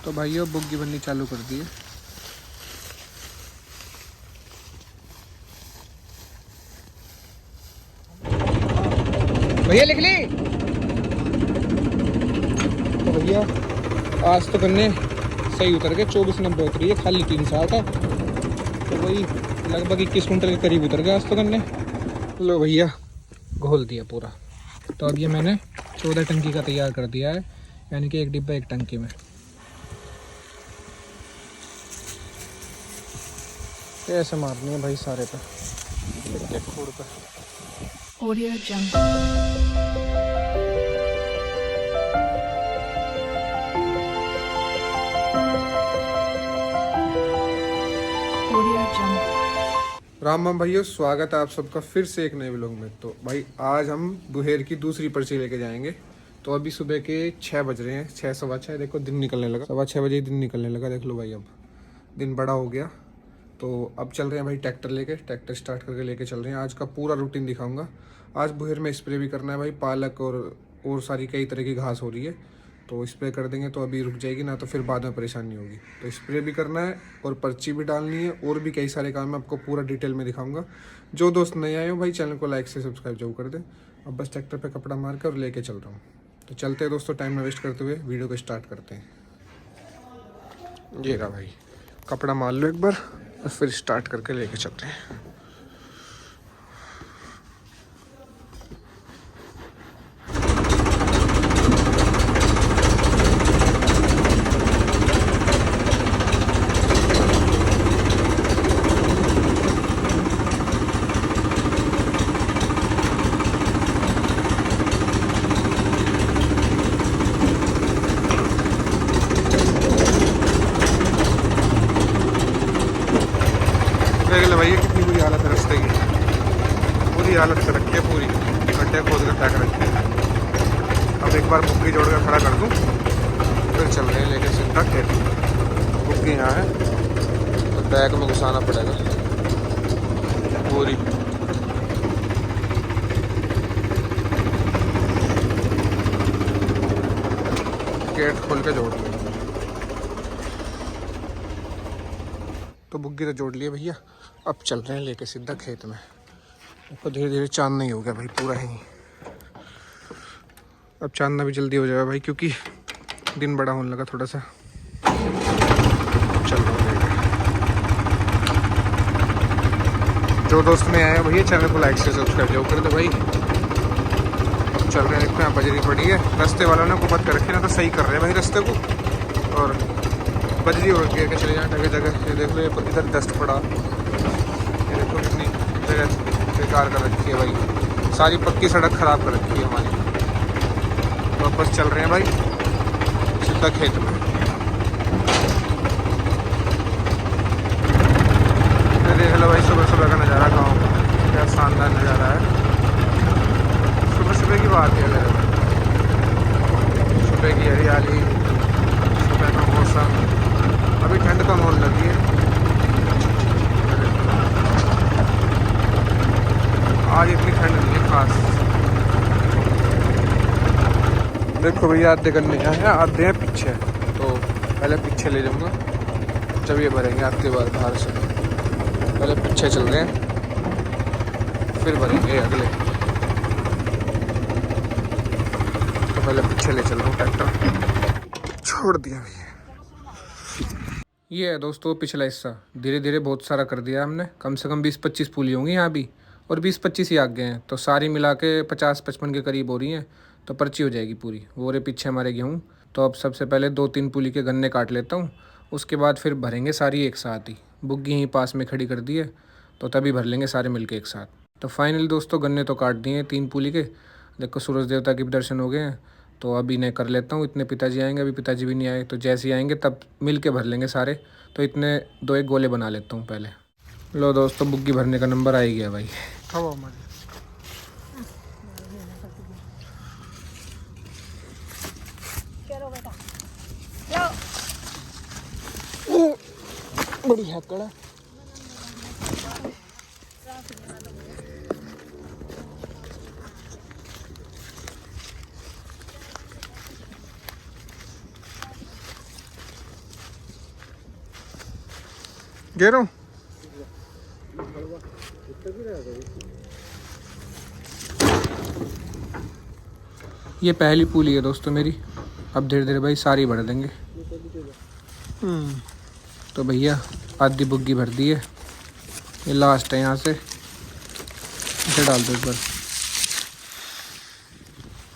तो भाइयों बुग्गी बननी चालू कर दी है। भैया लिख ली। तो भैया आज तो गन्ने सही उतर गए, 24,90 उतरी है, खाली 360 है, तो वही लगभग 21 कुंटल के करीब उतर गए आज तो गन्ने। लो भैया घोल दिया पूरा। तो अब ये मैंने 14 टंकी का तैयार कर दिया है, यानी कि एक डिब्बा एक टंकी में। ऐसे मारनी है भाई सारे पे, एक खोड़ पे। Audio Jungle। राम राम भाइयों, स्वागत है आप सबका फिर से एक नए व्लॉग में। तो भाई आज हम बुहेर की दूसरी पर्ची लेके जाएंगे। तो अभी सुबह के 6 बज रहे हैं, 6 सवा 6। देखो दिन निकलने लगा, 6:15 बजे दिन निकलने लगा। देख लो भाई अब दिन बड़ा हो गया। तो अब चल रहे हैं भाई ट्रैक्टर लेके, ट्रैक्टर स्टार्ट करके लेके चल रहे हैं। आज का पूरा रूटीन दिखाऊंगा। आज बुहेर में स्प्रे भी करना है भाई, पालक और सारी कई तरह की घास हो रही है, तो स्प्रे कर देंगे तो अभी रुक जाएगी, ना तो फिर बाद में परेशानी होगी। तो स्प्रे भी करना है और पर्ची भी डालनी है, और भी कई सारे काम मैं आपको पूरा डिटेल में दिखाऊंगा। जो दोस्त नए आए हो भाई चैनल को लाइक से सब्सक्राइब जरूर कर दें। अब बस ट्रैक्टर पे कपड़ा मार कर और लेके चल रहा हूँ। तो चलते हैं दोस्तों, टाइम में वेस्ट करते हुए वीडियो को स्टार्ट करते हैं। ये रहा भाई, कपड़ा मार लो एक बार और फिर स्टार्ट करके लेके चलते हैं। देख लो भैया कितनी बुरी हालत है रास्ते की, बुरी हालत कर रखी है पूरी, गड्ढे खोद कर फेंक रखे हैं। अब एक बार बुग्गी जोड़ कर खड़ा कर दूं, फिर चल रहे हैं लेके सीधा खेत। बुग्गी यहाँ है तो बैग में घुसाना पड़ेगा पूरी। गेट खोल के जोड़ लिया। तो बुग्गी तो जोड़ लिए भैया, अब चल रहे हैं लेके सीधा खेत में। देखो धीरे धीरे चांदना ही हो गया भाई पूरा ही। अब चांदना भी जल्दी हो जाएगा भाई, क्योंकि दिन बड़ा होने लगा थोड़ा सा। चल रहा है, जो दोस्त में आए भैया चैनल को लाइक से सब्सक्राइब जरूर कर दो भाई। अब चल रहे हैं, देखते हैं बजरी पड़ी है, रास्ते वालों ने कुपत कर रखे ना, तो सही कर रहे हैं भाई रास्ते को। और बजरी और गिर के चले जाए जगह जगह। ये देख लो, ये इधर डस्ट पड़ा, ये देखो कितनी जगह बेकार कर रखी है भाई, सारी पक्की सड़क खराब कर रखी है हमारी। तो बस चल रहे हैं भाई सीधा खेत में। देख लो भाई सुबह सुबह का नज़ारा गाँव का, क्या शानदार नज़ारा है। सुबह सुबह की बात है, सुबह की हरियाली, सुबह का मौसम। अभी ठंड कम होने लगी है, आज इतनी ठंड नहीं है खास। देखो भैया आधे गन्ने यहाँ हैं, आधे हैं पीछे, तो पहले पीछे ले जाऊंगा जब ये भरेंगे आपके बाद बाहर से। पहले पीछे चल रहे हैं फिर भरेंगे अगले। तो पहले पीछे ले चल रहा हूँ, ट्रैक्टर छोड़ दिया भैया। ये है दोस्तों पिछला हिस्सा, धीरे धीरे बहुत सारा कर दिया हमने। कम से कम 20-25 पुली होंगी यहाँ भी, और 20-25 ही आगे हैं, तो सारी मिला के 50-55 के करीब हो रही हैं। तो पर्ची हो जाएगी पूरी। वो रे पीछे हमारे गेहूँ। तो अब सबसे पहले 2-3 पुली के गन्ने काट लेता हूँ, उसके बाद फिर भरेंगे सारी एक साथ ही। बुग्गी यहीं पास में खड़ी कर दी है, तो तभी भर लेंगे सारे मिल के एक साथ। तो फाइनली दोस्तों गन्ने तो काट दिए 3 पुली के। देखो सूरज देवता के भी दर्शन हो गए हैं, तो अभी इन्हें कर लेता हूँ। इतने पिताजी आएंगे, अभी पिताजी भी नहीं आए, तो जैसे ही आएंगे तब मिल के भर लेंगे सारे। तो इतने 2-1 गोले बना लेता हूँ पहले। लो दोस्तों बुग्गी भरने का नंबर आ ही गया भाई। बड़ी हैकड़ है। गिरो। ये पहली पुली है दोस्तों मेरी, अब धीरे धीरे भाई सारी भर देंगे। तो भैया आधी बुग्गी भर दी है, ये लास्ट है। यहाँ से इसे डाल दो, एक बार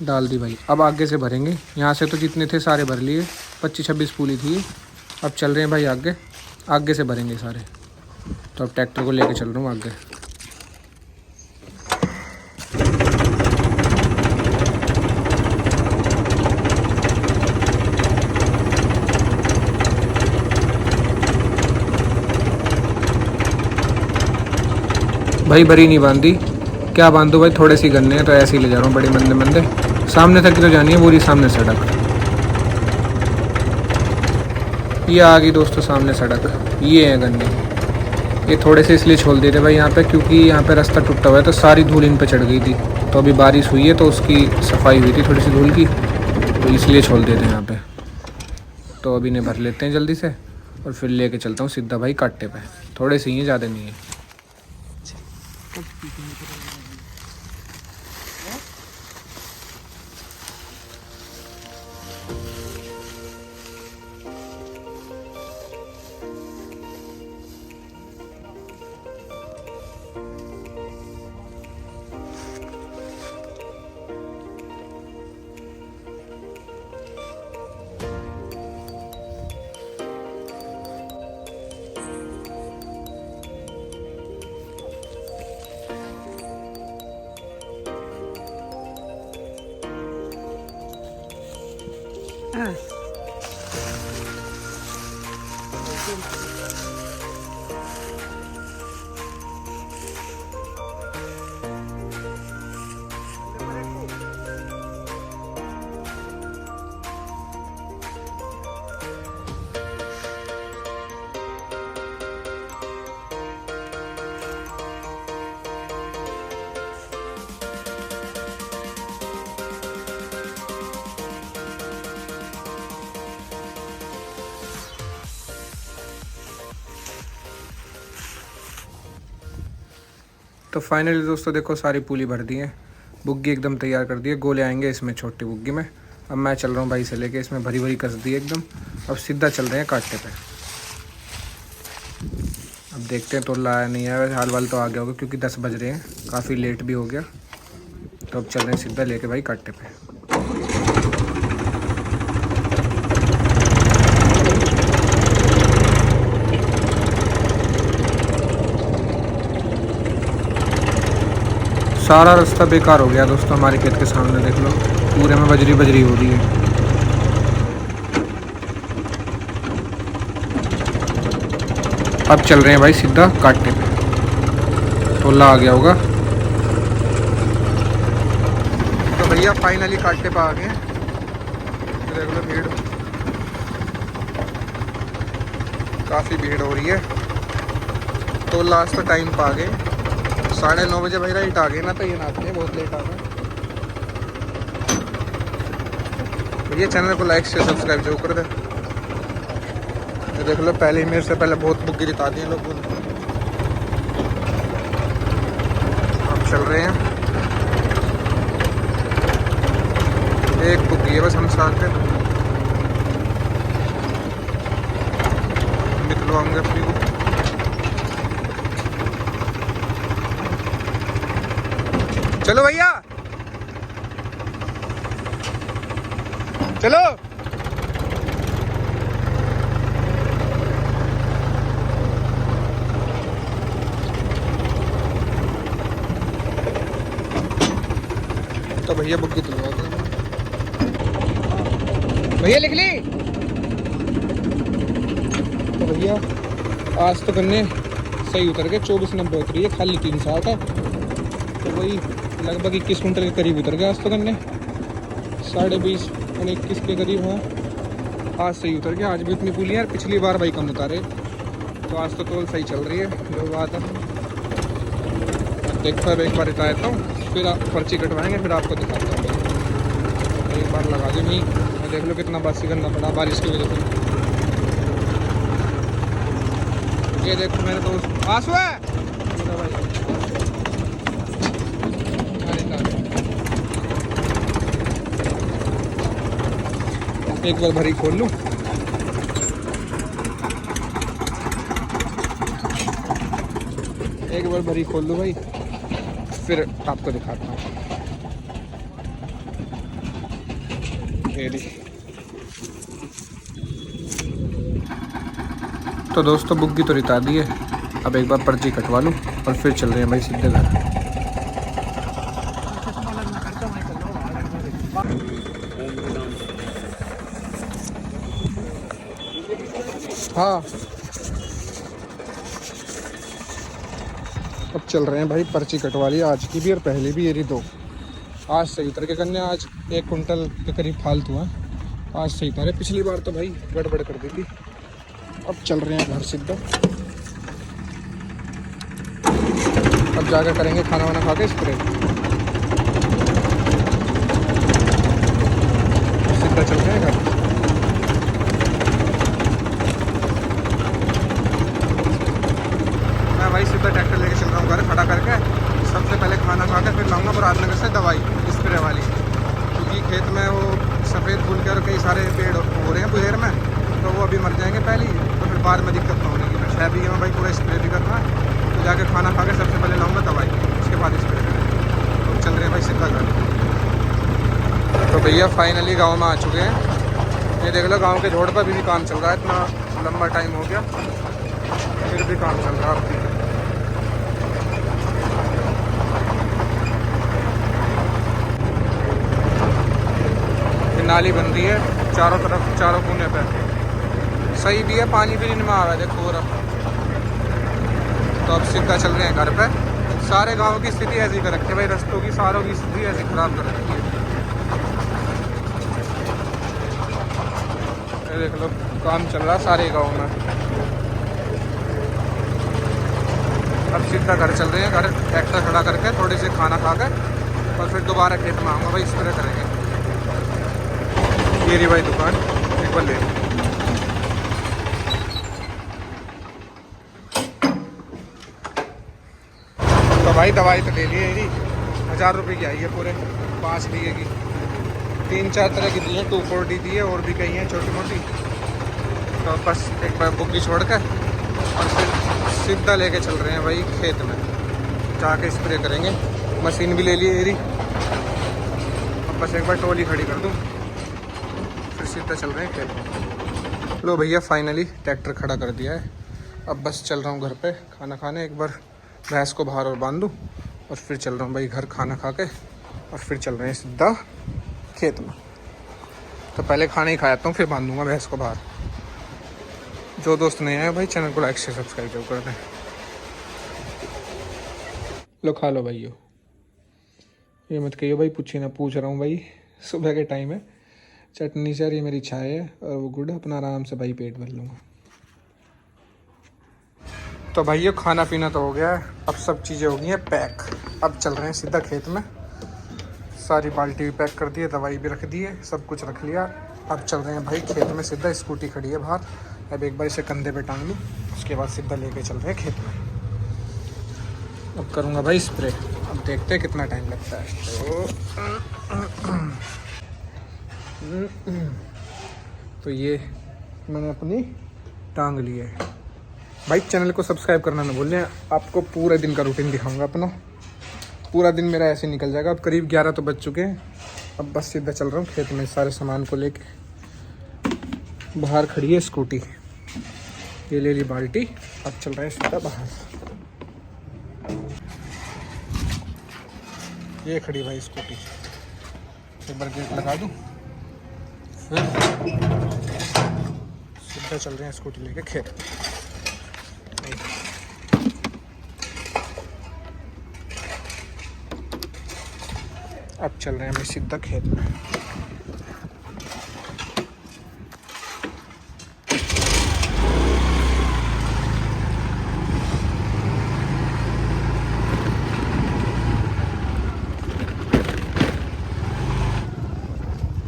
डाल दी भाई। अब आगे से भरेंगे, यहाँ से तो जितने थे सारे भर लिए, 25-26 पुली थी। अब चल रहे हैं भाई आगे, आगे से भरेंगे सारे। तो अब ट्रैक्टर को लेके चल रहा हूँ आगे। भाई बरी नहीं बांधी, क्या बांधो भाई, थोड़े सी गन्ने हैं तो ऐसे ही ले जा रहा हूँ बड़े मंदे मंदे। सामने तक की तो जानी है पूरी, सामने सड़क। ये आ गई दोस्तों सामने सड़क, ये है गन्ने। ये थोड़े से इसलिए छोड़ दिए थे भाई यहाँ पे, क्योंकि यहाँ पे रास्ता टूटा हुआ है तो सारी धूल इन पे चढ़ गई थी। तो अभी बारिश हुई है तो उसकी सफाई हुई थी थोड़ी सी धूल की, तो इसलिए छोड़ दिए थे यहाँ पे। तो अभी इन्हें भर लेते हैं जल्दी से और फिर लेके चलता हूँ सीधा भाई काट्टे पे। थोड़े से ही हैं, ज़्यादा नहीं है। तो फाइनली दोस्तों देखो सारी पुली भर दी है, बुग्गी एकदम तैयार कर दी है। गोले आएंगे इसमें छोटी बुग्गी में। अब मैं चल रहा हूँ भाई से लेके, इसमें भरी भरी कस दी है एकदम। अब सीधा चल रहे हैं काट्टे पे। अब देखते हैं तो लाया नहीं आया, हाल वाल तो आ गया होगा क्योंकि 10 बज रहे हैं, काफ़ी लेट भी हो गया। तो अब चल रहे हैं सीधा लेके भाई काट्टे पे। सारा रास्ता बेकार हो गया दोस्तों, हमारे खेत के सामने देख लो, पूरे में बजरी बजरी हो रही है। अब चल रहे हैं भाई सीधा काट्टे पे, तोला आ गया होगा। तो भैया फाइनली काट्टे पे आ गए, देख लो भीड़, काफ़ी भीड़ हो रही है। तो लास्ट टाइम पे आ गए, 9:30 बजे भाई राइट आ गए ना, तो ये नाचते हैं बहुत लेट आ गए। भैया चैनल को लाइक शेयर सब्सक्राइब जरूर कर दे। तो देख लो पहले ही मेरे से पहले बहुत बुग्गी जिता दी लोग। अब चल रहे हैं, एक बुग्गी है बस हम साथ हैं, निकलवाऊंगे अपनी को। चलो भैया चलो। तो भैया बुग्गी तुलवा दो, भैया लिख ली। तो भैया आज तो गन्ने सही उतर गए, 24-90 उतरी है, खाली 360 है। तो वही लगभग 21 कुंटल के करीब उतर गया आज तो गन्ने, 20.5 और 21 के करीब। हाँ आज सही उतर गया, आज भी इतनी पुलियाँ, पिछली बार भाई कम उतारे। तो आज तो तोल सही चल रही है, जो बात है। देखता है एक बार इतना आता हूँ, फिर आप पर्ची कटवाएंगे, फिर आपको दिखाता हूँ। एक बार लगा दी नहीं, देख लो कितना बासी करना पड़ा बारिश की वजह से। ये देखो मेरे दोस्त आंसू है। एक बार भरी खोल लूं। एक बार भरी खोल लूं भाई, फिर आपको दिखाता हूँ। तो दोस्तों बुग्गी तो रिता दी है, अब एक बार पर्ची कटवा लूँ और फिर चल रहे हैं भाई सीधे घर। हाँ अब चल रहे हैं भाई, पर्ची कटवा ली आज की भी और पहले भी, ये रही दो। आज सही उतर के करने, आज 1 कुंटल के करीब फालतू है, आज सही उतारे। पिछली बार तो भाई गड़बड़ कर दी थी। अब चल रहे हैं घर सीधा, अब जाकर करेंगे खाना वाना खा के स्प्रे। सीधा चल रहे हैं घर। मैं भाई सीधा ट्रैक्टर लेके चल रहा हूँ घर खड़ा करके। सबसे पहले खाना खा के फिर लाऊंगा मुरादनगर से दवाई स्प्रे वाली, क्योंकि खेत में वो सफ़ेद फूल के और कई सारे पेड़ हो रहे हैं बुहेर में, तो वो अभी मर जाएंगे पहले ही, तो फिर बाद में दिक्कत ना होने की। मैं 6 बीघे में भाई पूरा स्प्रे भी करना है, तो जाके खाना खा के सबसे पहले लाऊंगा दवाई, उसके बाद स्प्रे करेंगे। तो चल रहे हैं भाई सीधा घर। तो भैया फाइनली गाँव में आ चुके हैं। ये देख लो गाँव के रोड पर भी काम चल रहा है, इतना लंबा टाइम हो गया फिर भी काम चल रहा है। नाली बन रही है चारों तरफ, चारों कोने पे, सही भी है, पानी भी नहीं आ रहा है देखो और। तो अब सीधा चल रहे हैं घर पे। सारे गांव की स्थिति ऐसी कर रखी है भाई, रास्तों की सारों की स्थिति ऐसी खराब कर रखी है। ये देख लो काम चल रहा है सारे गांव में। अब सीधा घर चल रहे हैं, घर ट्रैक्टर खड़ा करके थोड़े से खाना खा के और फिर दोबारा खेत में आऊँगा भाई, स्प्रे करेंगे। ये रही भाई दुकान, एक बार ले। तो भाई दवाई तो ले ली है, 1000 रुपये की आई है पूरे 5 बीघे की। 3-4 तरह की दी है, 240 दी है, और भी कई हैं छोटी मोटी। तो बस एक बार बुग्गी छोड़ कर और फिर सीधा लेके चल रहे हैं भाई खेत में, जाके स्प्रे करेंगे। मशीन भी ले ली है, अब बस एक बार टोली खड़ी कर दूँ, सीधा चल रहे हैं खेत। लो भैया फाइनली ट्रैक्टर खड़ा कर दिया है, अब बस चल रहा हूँ घर पे खाना खाने। एक बार भैंस को बाहर और बांध दूँ और फिर चल रहा हूँ भाई घर खाना खा के, और फिर चल रहे हैं सीधा खेत में। तो पहले खाना ही खाया हूँ, फिर बांधूंगा भैंस को बाहर। जो दोस्त नहीं आए भाई चैनल को लाइक से सब्सक्राइब जरूर कर दें। लो खा लो भाई, ये मत कहिए भाई पूछे ना, पूछ रहा हूँ भाई, सुबह के टाइम है। चटनी से ये मेरी चाय है और वो गुड़, अपना आराम से भाई पेट भर लूँगा। तो भाई ये खाना पीना तो हो गया है, अब सब चीज़ें हो गई हैं पैक। अब चल रहे हैं सीधा खेत में। सारी बाल्टी भी पैक कर दी है, दवाई भी रख दी है, सब कुछ रख लिया। अब चल रहे हैं भाई खेत में सीधा। स्कूटी खड़ी है बाहर, अब एक बार इसे कंधे पे टांग लूँ, उसके बाद सीधा लेके चल रहे हैं खेत में। अब करूँगा भाई स्प्रे, अब देखते हैं कितना टाइम लगता है। तो ये मैंने अपनी टांग ली है भाई। चैनल को सब्सक्राइब करना ना भूलें। आपको पूरे दिन का रूटीन दिखाऊंगा अपना, पूरा दिन मेरा ऐसे निकल जाएगा। अब करीब 11 तो बज चुके हैं। अब बस सीधा चल रहा हूँ खेत में सारे सामान को लेके। बाहर खड़ी है स्कूटी, ये ले ली बाल्टी, अब चल रहे हैं सीधा बाहर। ये खड़ी भाई स्कूटी, एक बार गेट लगा दूँ, फिर सीधा चल रहे हैं स्कूटी लेके खेत। अब चल रहे हैं भाई सीधा खेत में।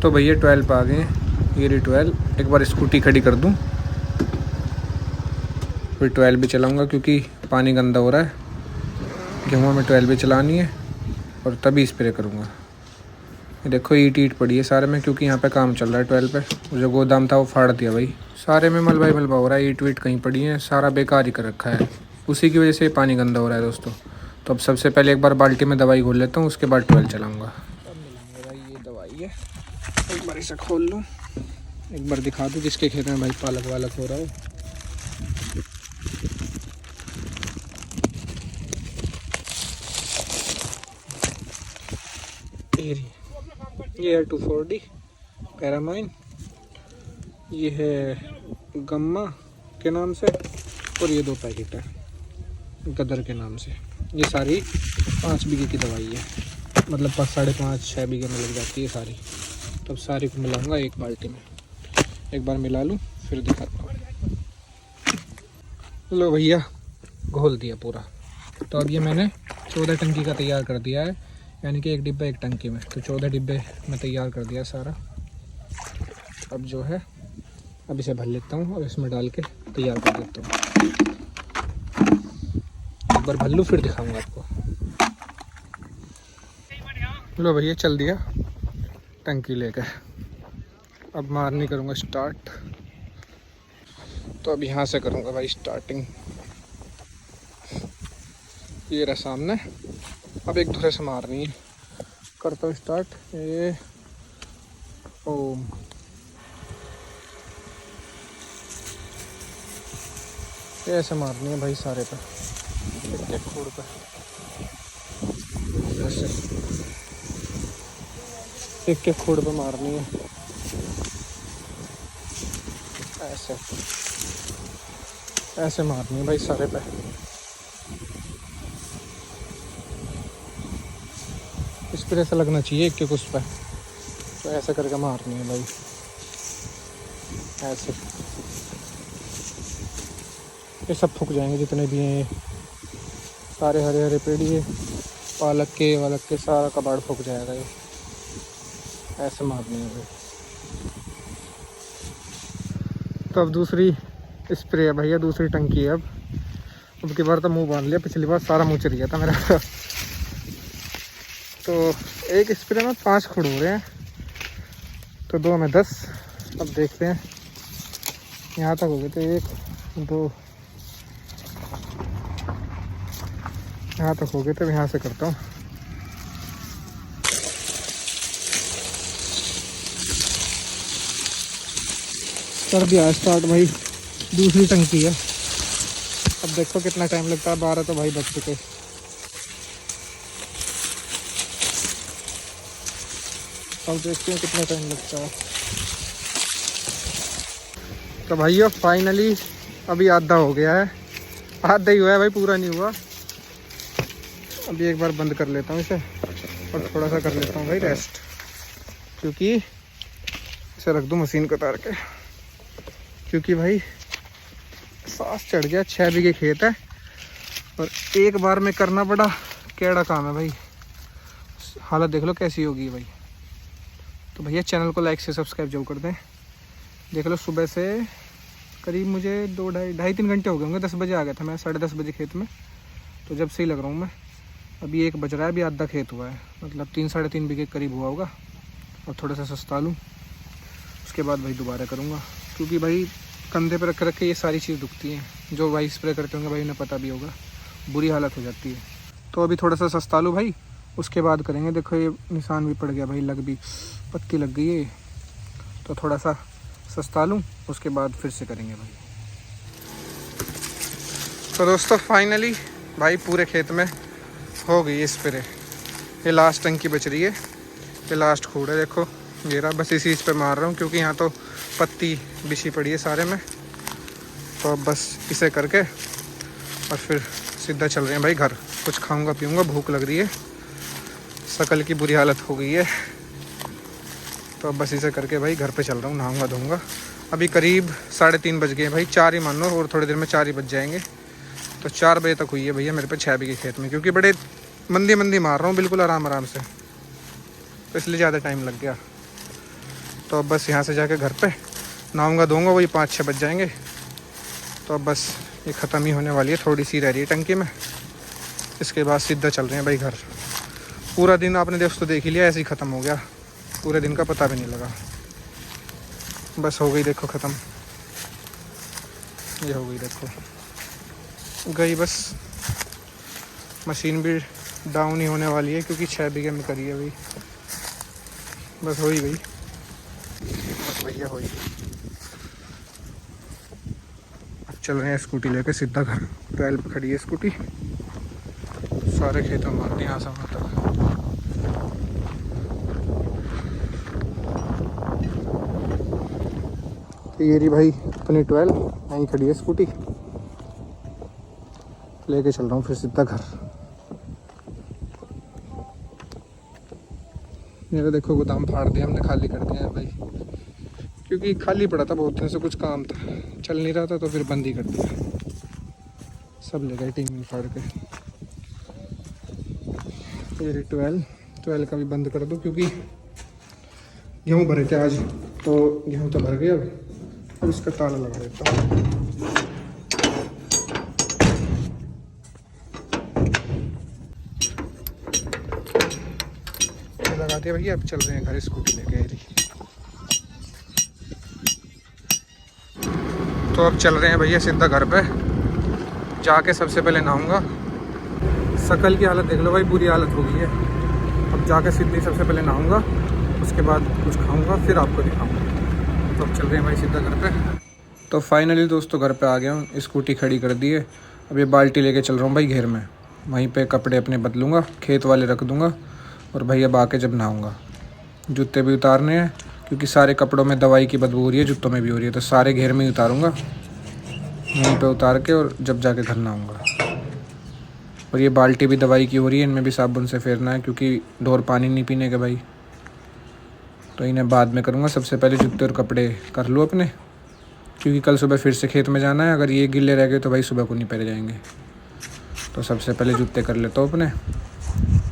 तो भैया 12 पे आ गए हैं, ये रही 12। एक बार स्कूटी खड़ी कर दूं, फिर 12 भी चलाऊँगा क्योंकि पानी गंदा हो रहा है। गेहूँ में 12 भी चलानी है और तभी स्प्रे करूँगा। ये देखो ईट पड़ी है सारे में, क्योंकि यहाँ पे काम चल रहा है 12 पे। जो गोदाम था वो फाड़ दिया भाई, सारे में मलबा ही मलबा हो रहा है। ईट वीट कहीं पड़ी है, सारा बेकार ही कर रखा है, उसी की वजह से पानी गंदा हो रहा है दोस्तों। तो अब सबसे पहले एक बार बाल्टी में दवाई घोल लेता हूँ, उसके बाद 12 चलाऊँगा। अब मिलाऊंगा भाई, ये दवाई है, एक बार इसे खोल लूँ, एक बार दिखा दूँ जिसके खेत में भाई पालक वालक हो रहा हो। ये है 240 पैरामाइन, ये है गम्मा के नाम से, और ये 2 पैकेट है गदर के नाम से। ये सारी 5 बीघे की दवाई है, मतलब 5.5-6 बीघे में लग जाती है सारी। तब सारी को मिलाऊंगा एक बाल्टी में, एक बार मिला लूँ फिर दिखाता हूँ। लो भैया, घोल दिया पूरा। तो अब ये मैंने 14 टंकी का तैयार कर दिया है, यानी कि 1 डिब्बा 1 टंकी में, तो 14 डिब्बे में तैयार कर दिया सारा। अब जो है अब इसे भर लेता हूँ और इसमें डाल के तैयार कर देता हूँ। एक बार भर लूँ फिर दिखाऊंगा आपको। लो भैया, चल दिया टंकी लेकर। अब मारनी करूँगा स्टार्ट। तो अब यहाँ से करूँगा भाई स्टार्टिंग। ये रहा सामने, अब एक दूसरे से मारनी है। करता हूँ स्टार्ट। ये ओम, ऐसे मारनी है भाई सारे पे, एक खोड़ पे ऐसे, एक खोड़ पे मारनी है ऐसे, ऐसे मारनी है भाई सारे पे। स्प्रे से लगना चाहिए एक उस पर, तो ऐसे करके मारनी है भाई ऐसे। ये सब फूक जाएंगे जितने भी हैं, सारे हरे हरे पेड़, ये पालक के वालक के सारा कबाड़ फूक जाएगा। ये ऐसे मारनी है भाई। तो अब दूसरी स्प्रे है भैया, दूसरी टंकी है। अब की बार तो मुंह बांध लिया, पिछली बार सारा मुँह चल गया था मेरा। तो एक स्प्रे में 5 खुड़ हो रहे हैं, तो 2 में 10। अब देखते हैं, यहाँ तक हो गए थे 1 2, यहाँ तक हो गए थे। यहाँ से करता हूँ। कर दिया स्टार्ट भाई, दूसरी टंकी है। अब देखो कितना टाइम लगता है, 12 तो भाई बज चुके। अब देखते हैं कितना टाइम लगता है। तो भाइयों फाइनली अभी आधा हो गया है, आधा ही हुआ है भाई, पूरा नहीं हुआ। अभी एक बार बंद कर लेता हूँ इसे और थोड़ा सा कर लेता हूँ भाई रेस्ट, क्योंकि इसे रख दूँ मशीन को उतार के, क्योंकि भाई सांस चढ़ गया। 6 बीघे खेत है और एक बार में करना बड़ा कैड़ा काम है भाई। हालत देख लो कैसी होगी भाई। तो भैया चैनल को लाइक से सब्सक्राइब जरूर कर दें। देख लो सुबह से करीब मुझे 2-2.5-3 घंटे हो गए होंगे। 10 बजे आ गया था मैं, 10:30 बजे खेत में, तो जब से ही लग रहा हूँ मैं। अभी 1 बज रहा है, अभी आधा खेत हुआ है, मतलब 3-3.5 बीघे करीब हुआ होगा। और थोड़ा सा सस्ता लूँ, उसके बाद भाई दोबारा करूँगा, क्योंकि भाई कंधे पर रख के ये सारी चीज़ दुखती हैं। जो भाई स्प्रे करते होंगे भाई उन्हें पता भी होगा, बुरी हालत हो जाती है। तो अभी थोड़ा सा सस्ता लूँ भाई, उसके बाद करेंगे। देखो ये निशान भी पड़ गया भाई, लग भी पत्ती लग गई है, तो थोड़ा सा सस्ता लूँ, उसके बाद फिर से करेंगे भाई। तो दोस्तों फाइनली भाई पूरे खेत में हो गई स्प्रे। ये लास्ट टंकी बच रही है, ये लास्ट खूड़ है। देखो ये रहा, बस इसी पे मार रहा हूँ, क्योंकि यहाँ तो पत्ती बिछी पड़ी है सारे में। तो अब बस इसे करके और फिर सीधा चल रहे हैं भाई घर। कुछ खाऊंगा पीऊंगा, भूख लग रही है, शकल की बुरी हालत हो गई है। तो अब बस इसे करके भाई घर पे चल रहा हूँ, नहाऊंगा धोऊंगा। अभी करीब 3:30 बज गए भाई, 4 ही मान लो, और थोड़ी देर में 4 ही बज जाएंगे। तो 4 बजे तक हुई है भैया मेरे पे 6 बीघे खेत में, क्योंकि बड़े मंदी मार रहा हूँ, बिल्कुल आराम से, तो इसलिए ज़्यादा टाइम लग गया। तो अब बस यहाँ से जाके घर पे नहाऊंगा धोऊंगा, वही 5-6 बज जाएंगे। तो अब बस ये ख़त्म ही होने वाली है, थोड़ी सी रह रही है टंकी में। इसके बाद सीधा चल रहे हैं भाई घर। पूरा दिन आपने दोस्तों देख ही लिया, ऐसे ही ख़त्म हो गया, पूरे दिन का पता भी नहीं लगा। बस हो गई देखो ख़त्म, ये हो गई देखो गई बस। मशीन भी डाउन ही होने वाली है क्योंकि 6 बीघे में करी है भाई। बस हो ही गई, बस भैया हो ही गई। अब चल रहे हैं स्कूटी लेके सीधा घर। 12 पे खड़ी है स्कूटी, सारे खेतों में आती है यहाँ से वहाँ तक। तो ये रही भाई अपनी 12, यहीं खड़ी है स्कूटी, लेके चल रहा हूँ फिर सीधा घर। ये देखो गोदाम फाड़ दिया हमने, खाली कर दिया है भाई, क्योंकि खाली पड़ा था बहुत दिन से, कुछ काम था, चल नहीं रहा था तो फिर बंद ही कर दिया। सब ले गए टीम फाड़ के। ये 12 का भी बंद कर दो, क्योंकि गेहूँ भरे थे आज, तो गेहूँ तो भर गए। अब इसका ताला लगा देता हूँ। लगा दिया भैया। अब चल रहे हैं घर, स्कूटी लेके। तो अब चल रहे हैं भैया सीधा घर पे। जाके सबसे पहले नहाऊंगा। शकल की हालत देख लो भाई, बुरी हालत हो गई है। अब जाके सीधे सबसे पहले नहाऊंगा, उसके बाद कुछ खाऊंगा, फिर आपको दिखाऊंगा। तो अब चल रहे हैं भाई सीधा घर पे। तो फाइनली दोस्तों घर पे आ गया हूँ, स्कूटी खड़ी कर दी है। अब ये बाल्टी लेके चल रहा हूँ भाई घेर में, वहीं पे कपड़े अपने बदलूँगा, खेत वाले रख दूँगा, और भैया आके जब नहाऊँगा। जूते भी उतारने हैं, क्योंकि सारे कपड़ों में दवाई की बदबू हो रही है, जूतों में भी हो रही है, तो सारे घेर में ही उतारूँगा, यहीं पे उतार के, और जब जाके घर नहाऊँगा। और ये बाल्टी भी दवाई की हो रही है, इनमें भी साबुन से फेरना है, क्योंकि ढोर पानी नहीं पीने के भाई। तो इन्हें बाद में करूँगा, सबसे पहले जूते और कपड़े कर लूँ अपने, क्योंकि कल सुबह फिर से खेत में जाना है। अगर ये गिले रह गए तो भाई सुबह को नहीं पहले जाएंगे। तो सबसे पहले जूते कर लेता हूँ अपने,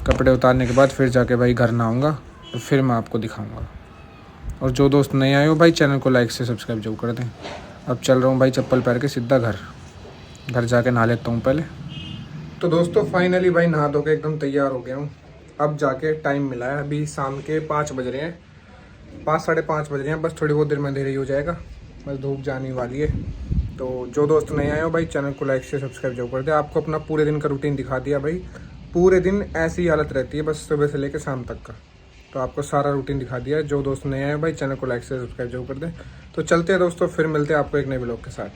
कपड़े उतारने के बाद फिर जाके भाई घर नहाऊँगा, तो फिर मैं आपको दिखाऊँगा। और जो दोस्त नए आए हो भाई, चैनल को लाइक से सब्सक्राइब जरूर कर दें। अब चल रहा हूँ भाई चप्पल पहन के सीधा घर जाके नहा लेता हूँ पहले। तो दोस्तों फाइनली भाई नहा धो के एकदम तैयार हो गया हूँ। अब जाके टाइम मिला है, अभी शाम के 5 बज रहे हैं, 5 साढ़े 5 बज रहे हैं। बस थोड़ी बहुत देर में अंधेरा ही हो जाएगा, बस धूप जाने वाली है। तो जो दोस्त नए आए हो भाई, चैनल को लाइक से सब्सक्राइब जरूर कर दे। आपको अपना पूरे दिन का रूटीन दिखा दिया भाई। पूरे दिन ऐसी हालत रहती है, बस सुबह से लेकर शाम तक का। तो आपको सारा रूटीन दिखा दिया। जो दोस्त नए आए भाई, चैनल को लाइक से सब्सक्राइब जरूर कर दें। तो चलते हैं दोस्तों, फिर मिलते हैं आपको एक नए ब्लॉग के साथ।